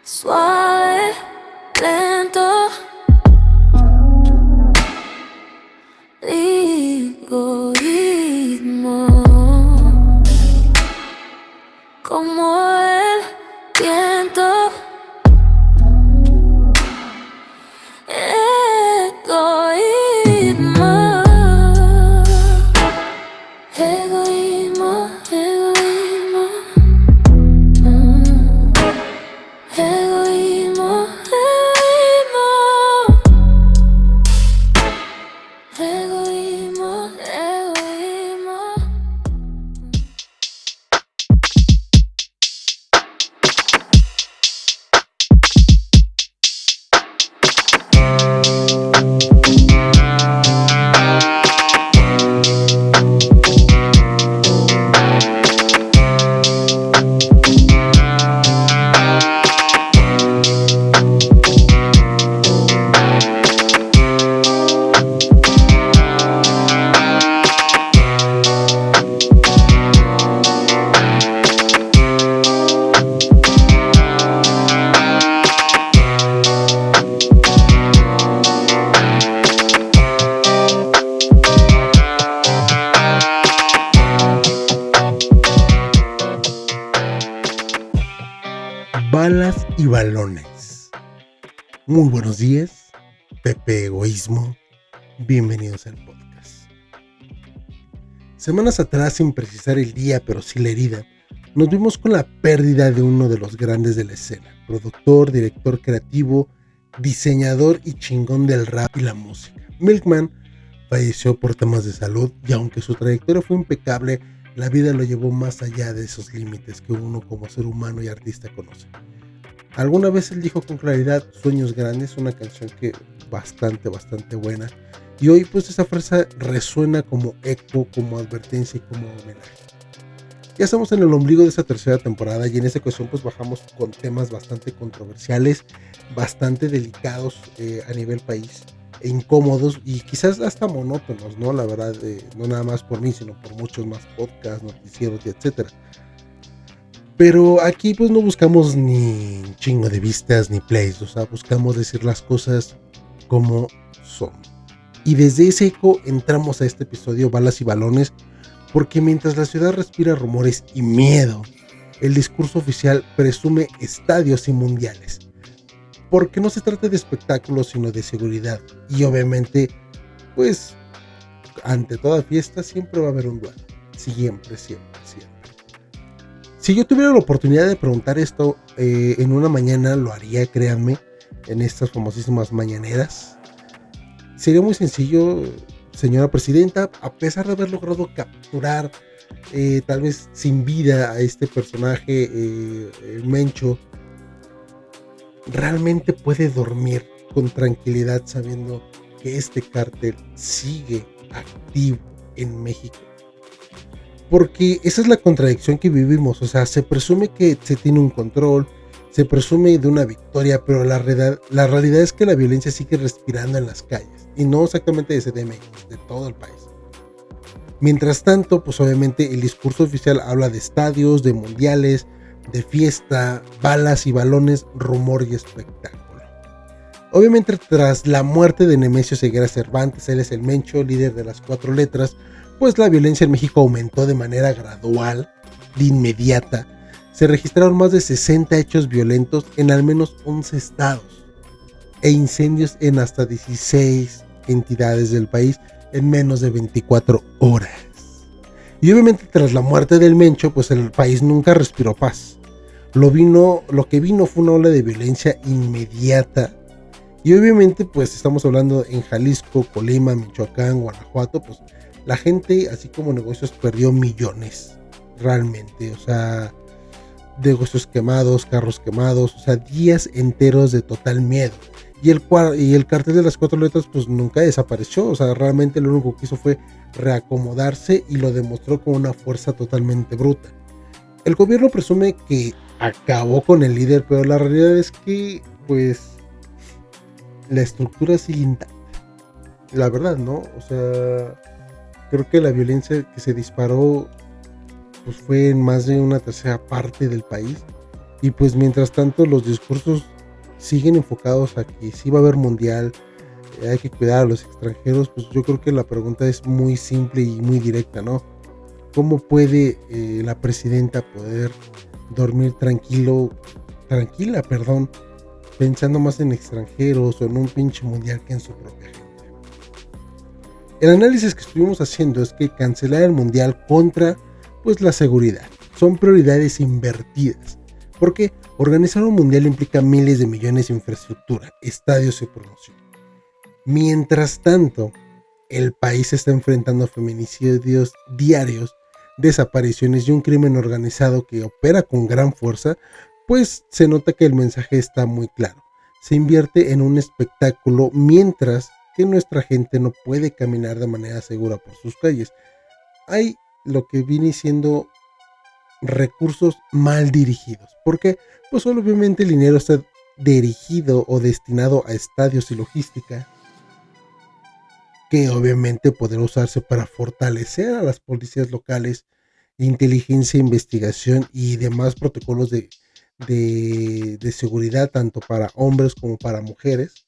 Suave, lento, egoísmo, como el viento, egoísmo, egoísmo, egoísmo, egoísmo, egoísmo, egoísmo. Balas y balones. Muy buenos días, Pepe Egoísmo. Bienvenidos al podcast. Semanas atrás, sin precisar el día, pero sí la herida, nos vimos con la pérdida de uno de los grandes de la escena. Productor, director creativo, diseñador y chingón del rap y la música. Milkman falleció por temas de salud y aunque su trayectoria fue impecable, la vida lo llevó más allá de esos límites que uno como ser humano y artista conoce. Alguna vez él dijo con claridad Sueños Grandes, una canción que bastante buena. Y hoy pues esa frase resuena como eco, como advertencia y como homenaje. Ya estamos en el ombligo de esta tercera temporada y en esta ocasión pues bajamos con temas bastante controversiales, bastante delicados a nivel país e incómodos y quizás hasta monótonos, ¿no? La verdad, no nada más por mí, sino por muchos más podcasts, noticieros y etcétera. Pero aquí pues no buscamos ni chingo de vistas ni plays, o sea, buscamos decir las cosas como son. Y desde ese eco entramos a este episodio Balas y Balones, porque mientras la ciudad respira rumores y miedo, el discurso oficial presume estadios y mundiales. Porque no se trata de espectáculos, sino de seguridad. Y obviamente, pues, ante toda fiesta siempre va a haber un duelo. Siempre. Si yo tuviera la oportunidad de preguntar esto en una mañana, lo haría, créanme, en estas famosísimas mañaneras. Sería muy sencillo, señora presidenta, a pesar de haber logrado capturar tal vez sin vida a este personaje, el Mencho, realmente puede dormir con tranquilidad sabiendo que este cártel sigue activo en México. Porque esa es la contradicción que vivimos, o sea, se presume que se tiene un control, se presume de una victoria, pero la realidad es que la violencia sigue respirando en las calles, y no exactamente de CDMX, de todo el país. Mientras tanto, pues obviamente el discurso oficial habla de estadios, de mundiales, de fiesta, balas y balones, rumor y espectáculo. Obviamente tras la muerte de Nemesio Ceguera Cervantes, él es el Mencho, líder de las 4 letras, pues la violencia en México aumentó de manera gradual, de inmediata. Se registraron más de 60 hechos violentos en al menos 11 estados e incendios en hasta 16 entidades del país en menos de 24 horas. Y obviamente tras la muerte del Mencho, pues el país nunca respiró paz. Lo que vino fue una ola de violencia inmediata. Y obviamente pues estamos hablando en Jalisco, Colima, Michoacán, Guanajuato, pues la gente así como negocios perdió millones realmente, o sea, negocios quemados, carros quemados, o sea, días enteros de total miedo. Y el cartel de las 4 letras pues nunca desapareció, o sea, realmente lo único que hizo fue reacomodarse y lo demostró con una fuerza totalmente bruta. El gobierno presume que acabó con el líder, pero la realidad es que pues la estructura sigue intacta. La verdad, ¿no? O sea, creo que la violencia que se disparó pues fue en más de una tercera parte del país. Y pues mientras tanto los discursos siguen enfocados a que sí va a haber mundial, hay que cuidar a los extranjeros, pues yo creo que la pregunta es muy simple y muy directa, ¿no? ¿Cómo puede la presidenta poder dormir tranquila, pensando más en extranjeros o en un pinche mundial que en su propia gente? El análisis que estuvimos haciendo es que cancelar el mundial contra pues la seguridad son prioridades invertidas, porque organizar un mundial implica miles de millones de infraestructura, estadios y promoción. Mientras tanto, el país se está enfrentando a feminicidios diarios, desapariciones y un crimen organizado que opera con gran fuerza, pues se nota que el mensaje está muy claro. Se invierte en un espectáculo mientras que nuestra gente no puede caminar de manera segura por sus calles. Hay lo que viene siendo recursos mal dirigidos. Porque pues obviamente el dinero está dirigido o destinado a estadios y logística, que obviamente podrá usarse para fortalecer a las policías locales, inteligencia, investigación y demás protocolos de seguridad, tanto para hombres como para mujeres,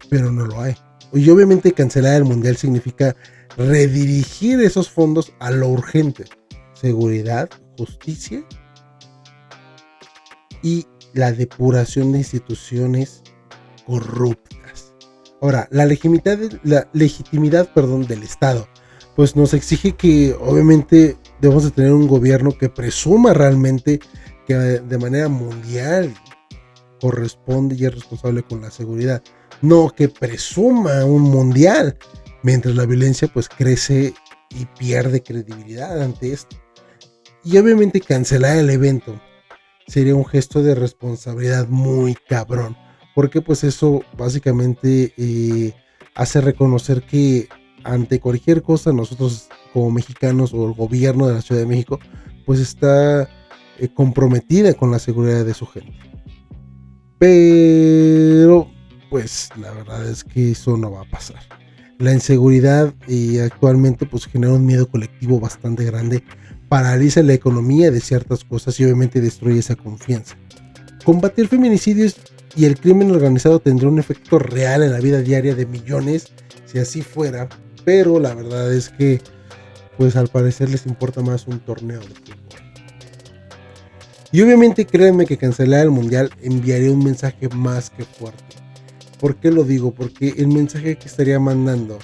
pero no lo hay. Y obviamente cancelar el mundial significa redirigir esos fondos a lo urgente: seguridad, justicia y la depuración de instituciones corruptas. Ahora, la legitimidad del Estado pues nos exige que obviamente debemos de tener un gobierno que presuma realmente que de manera mundial corresponde y es responsable con la seguridad, no que presuma un mundial, mientras la violencia pues crece y pierde credibilidad ante esto. Y obviamente cancelar el evento sería un gesto de responsabilidad muy cabrón, porque pues eso básicamente hace reconocer que ante cualquier cosa nosotros como mexicanos o el gobierno de la Ciudad de México pues está comprometida con la seguridad de su gente. Pero pues la verdad es que eso no va a pasar. La inseguridad actualmente pues genera un miedo colectivo bastante grande, paraliza la economía de ciertas cosas y obviamente destruye esa confianza. Combatir feminicidios y el crimen organizado tendrá un efecto real en la vida diaria de millones si así fuera, pero la verdad es que pues al parecer les importa más un torneo de fútbol. Y obviamente créanme que cancelar el mundial enviaría un mensaje más que fuerte. ¿Por qué lo digo? Porque el mensaje que estaría mandando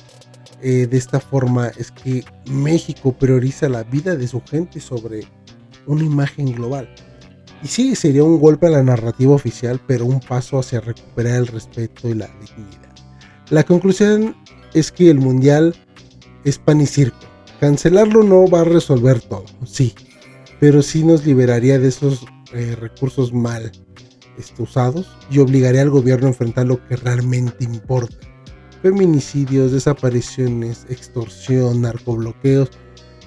de esta forma es que México prioriza la vida de su gente sobre una imagen global. Y sí, sería un golpe a la narrativa oficial, pero un paso hacia recuperar el respeto y la dignidad. La conclusión es que el mundial es pan y circo. Cancelarlo no va a resolver todo, sí, pero sí nos liberaría de esos recursos mal usados y obligaría al gobierno a enfrentar lo que realmente importa: feminicidios, desapariciones, extorsión, narcobloqueos.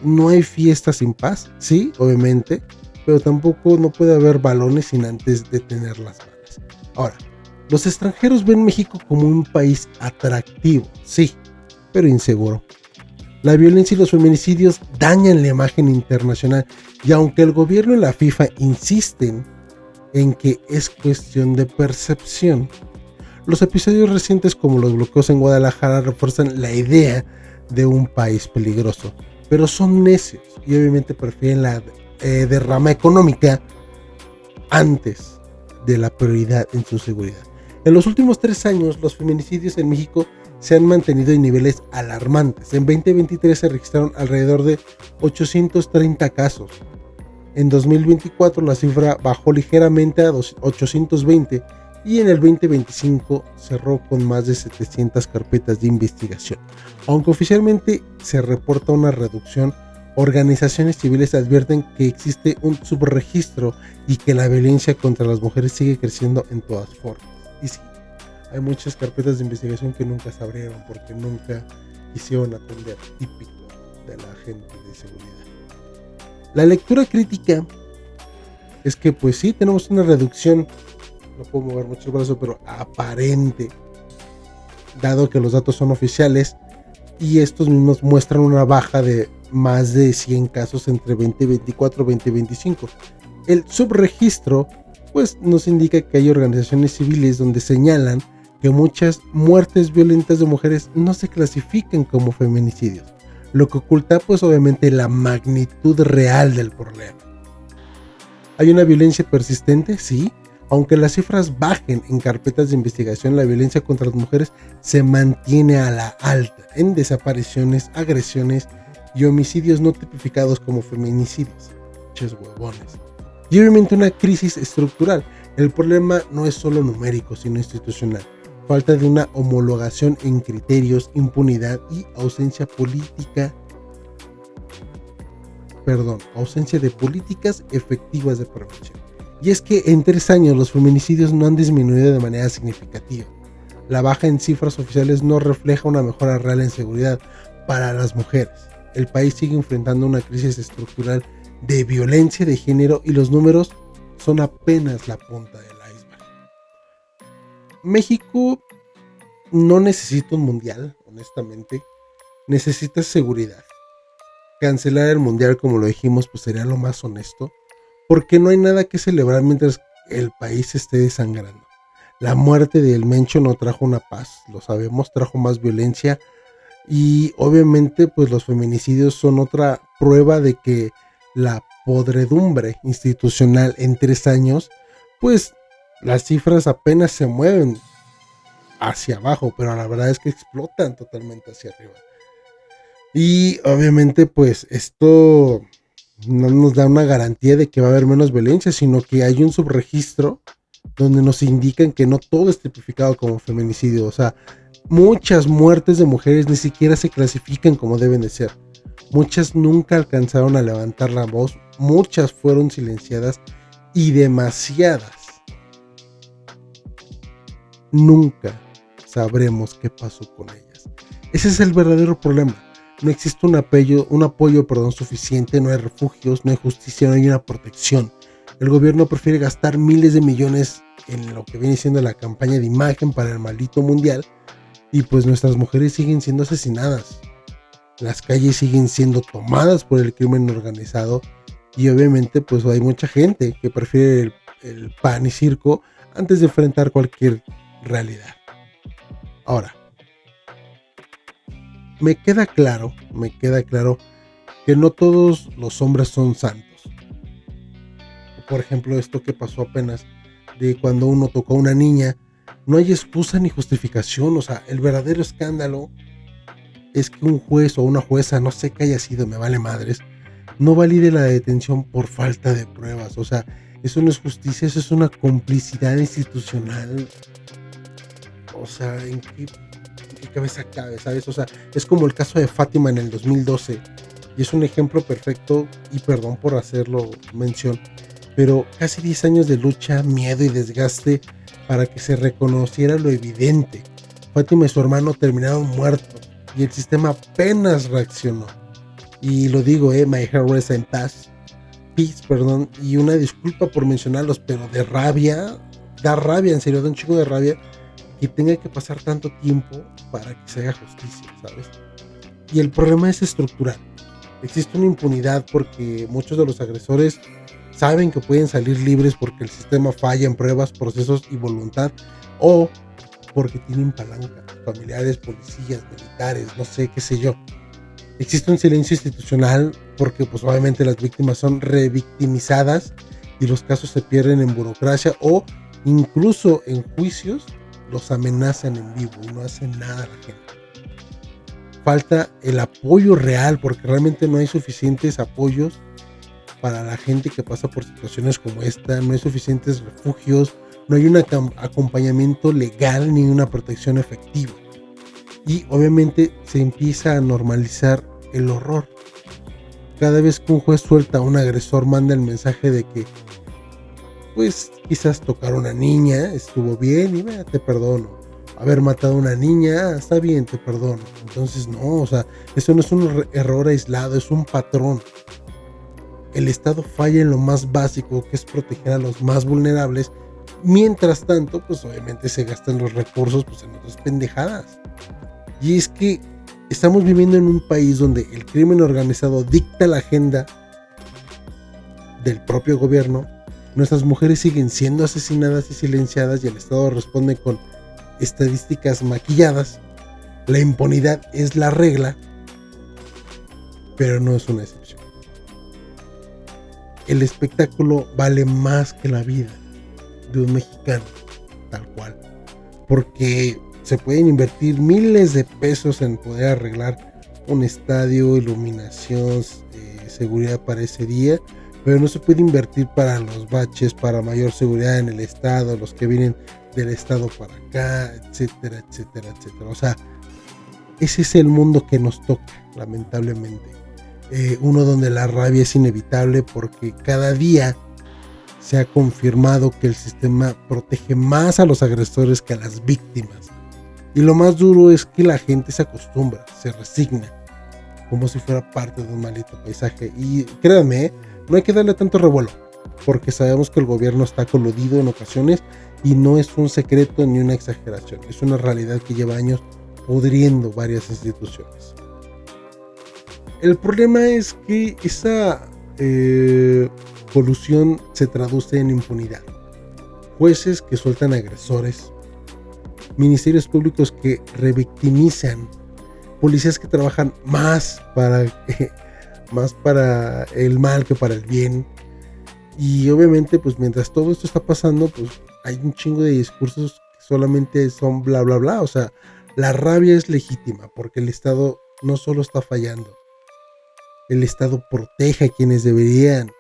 No hay fiesta sin paz, sí, obviamente, pero tampoco no puede haber balones sin antes detener las balas. Ahora, los extranjeros ven México como un país atractivo, sí, pero inseguro. La violencia y los feminicidios dañan la imagen internacional, y aunque el gobierno y la FIFA insisten en que es cuestión de percepción, los episodios recientes como los bloqueos en Guadalajara refuerzan la idea de un país peligroso, pero son necios y obviamente prefieren la derrama económica antes de la prioridad en su seguridad. En los últimos 3 años, los feminicidios en México se han mantenido en niveles alarmantes. En 2023 se registraron alrededor de 830 casos. En 2024 la cifra bajó ligeramente a 820 y en el 2025 cerró con más de 700 carpetas de investigación. Aunque oficialmente se reporta una reducción, Organizaciones civiles advierten que existe un subregistro y que la violencia contra las mujeres sigue creciendo en todas formas. Y sí, hay muchas carpetas de investigación que nunca se abrieron porque nunca quisieron atender, típico de la gente de seguridad. La lectura crítica es que pues sí, tenemos una reducción, no puedo mover mucho el brazo, pero aparente, dado que los datos son oficiales y estos mismos muestran una baja de más de 100 casos entre 2024 y 2025. El subregistro pues nos indica que hay organizaciones civiles donde señalan que muchas muertes violentas de mujeres no se clasifican como feminicidios, lo que oculta pues obviamente la magnitud real del problema. ¿Hay una violencia persistente? Sí. Aunque las cifras bajen en carpetas de investigación, la violencia contra las mujeres se mantiene a la alta en desapariciones, agresiones y homicidios no tipificados como feminicidios. Ches huevones. Y obviamente una crisis estructural. El problema no es solo numérico, sino institucional. Falta de una homologación en criterios, impunidad y ausencia de políticas efectivas de prevención. Y es que en 3 años los feminicidios no han disminuido de manera significativa. La baja en cifras oficiales no refleja una mejora real en seguridad para las mujeres. El país sigue enfrentando una crisis estructural de violencia de género y los números son apenas la punta del iceberg. México no necesita un mundial, honestamente. Necesita seguridad. Cancelar el mundial, como lo dijimos, pues sería lo más honesto, porque no hay nada que celebrar mientras el país se esté desangrando. La muerte del Mencho no trajo una paz, lo sabemos, trajo más violencia y obviamente pues los feminicidios son otra prueba de que la podredumbre institucional en 3 años, pues las cifras apenas se mueven hacia abajo, pero la verdad es que explotan totalmente hacia arriba. Y obviamente pues esto no nos da una garantía de que va a haber menos violencia, sino que hay un subregistro donde nos indican que no todo es tipificado como feminicidio. O sea, muchas muertes de mujeres ni siquiera se clasifican como deben de ser. Muchas nunca alcanzaron a levantar la voz, muchas fueron silenciadas y demasiadas nunca sabremos qué pasó con ellas. Ese es el verdadero problema. No existe un apoyo suficiente, no hay refugios, no hay justicia, no hay una protección. El gobierno prefiere gastar miles de millones en lo que viene siendo la campaña de imagen para el maldito mundial y pues nuestras mujeres siguen siendo asesinadas. Las calles siguen siendo tomadas por el crimen organizado y obviamente pues hay mucha gente que prefiere el pan y circo antes de enfrentar cualquier realidad. Ahora, me queda claro que no todos los hombres son santos. Por ejemplo, esto que pasó apenas de cuando uno tocó a una niña, no hay excusa ni justificación. O sea, el verdadero escándalo es que un juez o una jueza, no sé qué haya sido, me vale madres, no valide la detención por falta de pruebas. O sea, eso no es justicia, eso es una complicidad institucional. O sea, ¿en qué cabeza cabe, sabes? O sea, es como el caso de Fátima en el 2012 y es un ejemplo perfecto, y perdón por hacerlo mención, pero casi 10 años de lucha, miedo y desgaste para que se reconociera lo evidente. Fátima y su hermano terminaron muertos y el sistema apenas reaccionó. Y lo digo, my heart rests in peace, y una disculpa por mencionarlos, pero de rabia, da rabia, en serio, da un chingo de rabia que tenga que pasar tanto tiempo para que se haga justicia, ¿sabes? Y el problema es estructural. Existe una impunidad porque muchos de los agresores saben que pueden salir libres porque el sistema falla en pruebas, procesos y voluntad, o porque tienen palanca, familiares, policías, militares, no sé, qué sé yo. Existe un silencio institucional porque pues obviamente las víctimas son revictimizadas y los casos se pierden en burocracia o incluso en juicios los amenazan en vivo y no hacen nada a la gente. Falta el apoyo real porque realmente no hay suficientes apoyos para la gente que pasa por situaciones como esta, no hay suficientes refugios, no hay un acompañamiento legal ni una protección efectiva. Y obviamente se empieza a normalizar el horror. cada vez que un juez suelta a un agresor manda el mensaje de que pues quizás tocar a una niña estuvo bien y te perdono. Haber matado a una niña, está bien, te perdono. Entonces no, o sea, eso no es un error aislado, es un patrón. El Estado falla en lo más básico, que es proteger a los más vulnerables. Mientras tanto, pues obviamente se gastan los recursos pues, en otras pendejadas. Y es que estamos viviendo en un país donde el crimen organizado dicta la agenda del propio gobierno. Nuestras mujeres siguen siendo asesinadas y silenciadas y el Estado responde con estadísticas maquilladas. La impunidad es la regla, pero no es una excepción. El espectáculo vale más que la vida de un mexicano, tal cual, porque se pueden invertir miles de pesos en poder arreglar un estadio, iluminación, seguridad para ese día, pero no se puede invertir para los baches, para mayor seguridad en el estado, los que vienen del estado para acá, etcétera, etcétera, etcétera. O sea, ese es el mundo que nos toca, lamentablemente. Uno donde la rabia es inevitable porque cada día se ha confirmado que el sistema protege más a los agresores que a las víctimas. Y lo más duro es que la gente se acostumbra, se resigna, como si fuera parte de un maldito paisaje. Y créanme, no hay que darle tanto revuelo, porque sabemos que el gobierno está coludido en ocasiones y no es un secreto ni una exageración, es una realidad que lleva años pudriendo varias instituciones. El problema es que esa colusión se traduce en impunidad. Jueces que sueltan agresores, ministerios públicos que revictimizan, policías que trabajan más para el mal que para el bien. Y obviamente pues mientras todo esto está pasando pues hay un chingo de discursos que solamente son bla bla bla. O sea, la rabia es legítima porque el Estado no solo está fallando, el Estado protege a quienes deberían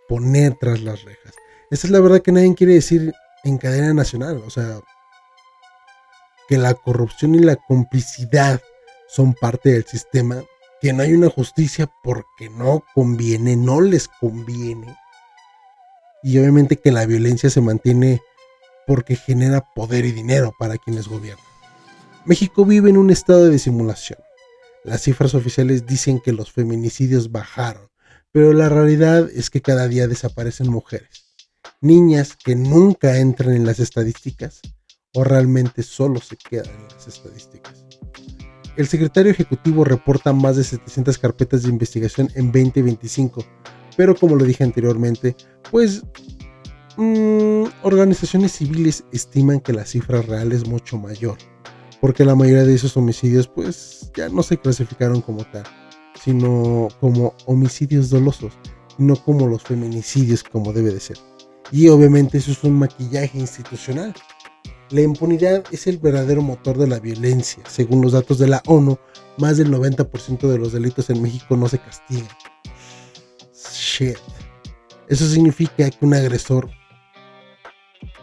poner tras las rejas. Esa es la verdad que nadie quiere decir en cadena nacional. O sea, que la corrupción y la complicidad son parte del sistema, que no hay una justicia porque no conviene, no les conviene. Y obviamente que la violencia se mantiene porque genera poder y dinero para quienes gobiernan. México vive en un estado de simulación. Las cifras oficiales dicen que los feminicidios bajaron, pero la realidad es que cada día desaparecen mujeres, niñas que nunca entran en las estadísticas o realmente solo se quedan en las estadísticas. El secretario ejecutivo reporta más de 700 carpetas de investigación en 2025, pero como lo dije anteriormente, pues organizaciones civiles estiman que la cifra real es mucho mayor, porque la mayoría de esos homicidios pues ya no se clasificaron como tal, sino como homicidios dolosos, no como los feminicidios como debe de ser. Y obviamente eso es un maquillaje institucional. La impunidad es el verdadero motor de la violencia. Según los datos de la ONU, más del 90% de los delitos en México no se castigan. Shit. Eso significa que un agresor,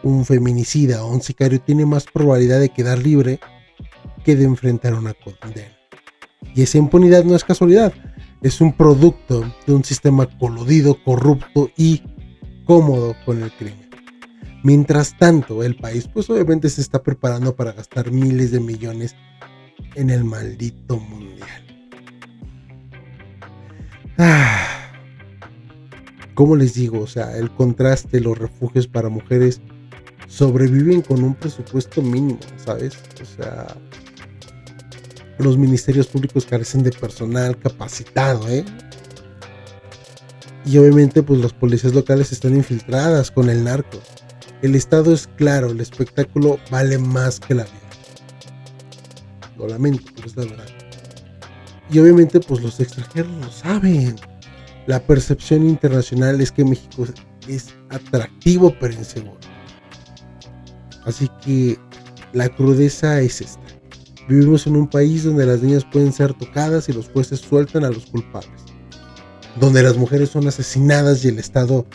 un feminicida o un sicario tiene más probabilidad de quedar libre que de enfrentar una condena. Y esa impunidad no es casualidad, es un producto de un sistema coludido, corrupto y cómodo con el crimen. Mientras tanto, el país pues obviamente se está preparando para gastar miles de millones en el maldito mundial. ¿Cómo les digo? O sea, el contraste, los refugios para mujeres sobreviven con un presupuesto mínimo, ¿sabes? O sea, los ministerios públicos carecen de personal capacitado, Y obviamente pues las policías locales están infiltradas con el narco. El Estado es claro, el espectáculo vale más que la vida. Lo lamento, pero es la verdad. Y obviamente pues los extranjeros lo saben. La percepción internacional es que México es atractivo pero inseguro. Así que la crudeza es esta. Vivimos en un país donde las niñas pueden ser tocadas y los jueces sueltan a los culpables. Donde las mujeres son asesinadas y el Estado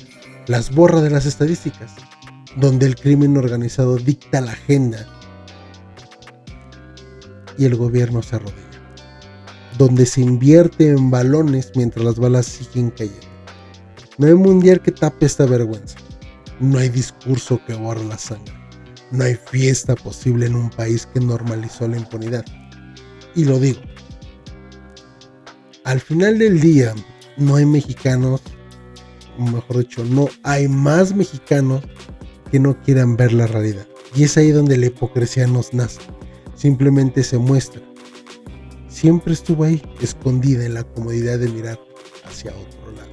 las borra de las estadísticas. Donde el crimen organizado dicta la agenda y el gobierno se arrodilla. donde se invierte en balones mientras las balas siguen cayendo. No hay mundial que tape esta vergüenza. No hay discurso que borre la sangre. No hay fiesta posible en un país que normalizó la impunidad. Y lo digo. Al final del día, no hay mexicanos, o mejor dicho, no hay más mexicanos que no quieran ver la realidad. Y es ahí donde la hipocresía nos nace. Simplemente se muestra. Siempre estuvo ahí, escondida en la comodidad de mirar hacia otro lado.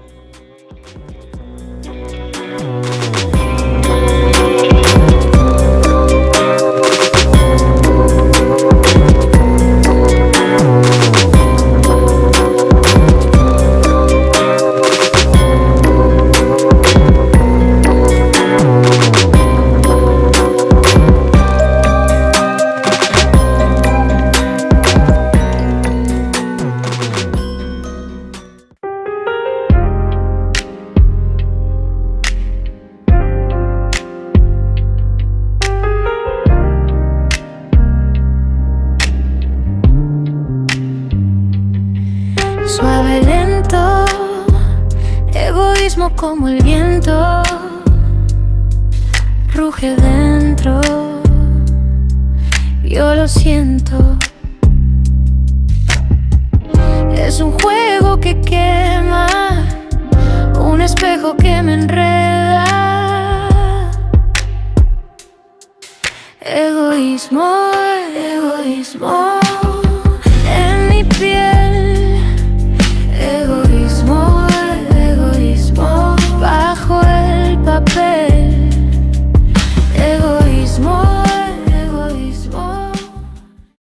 Suave, lento, egoísmo como el viento, ruge dentro, yo lo siento. Es un juego que quema, un espejo que me enreda.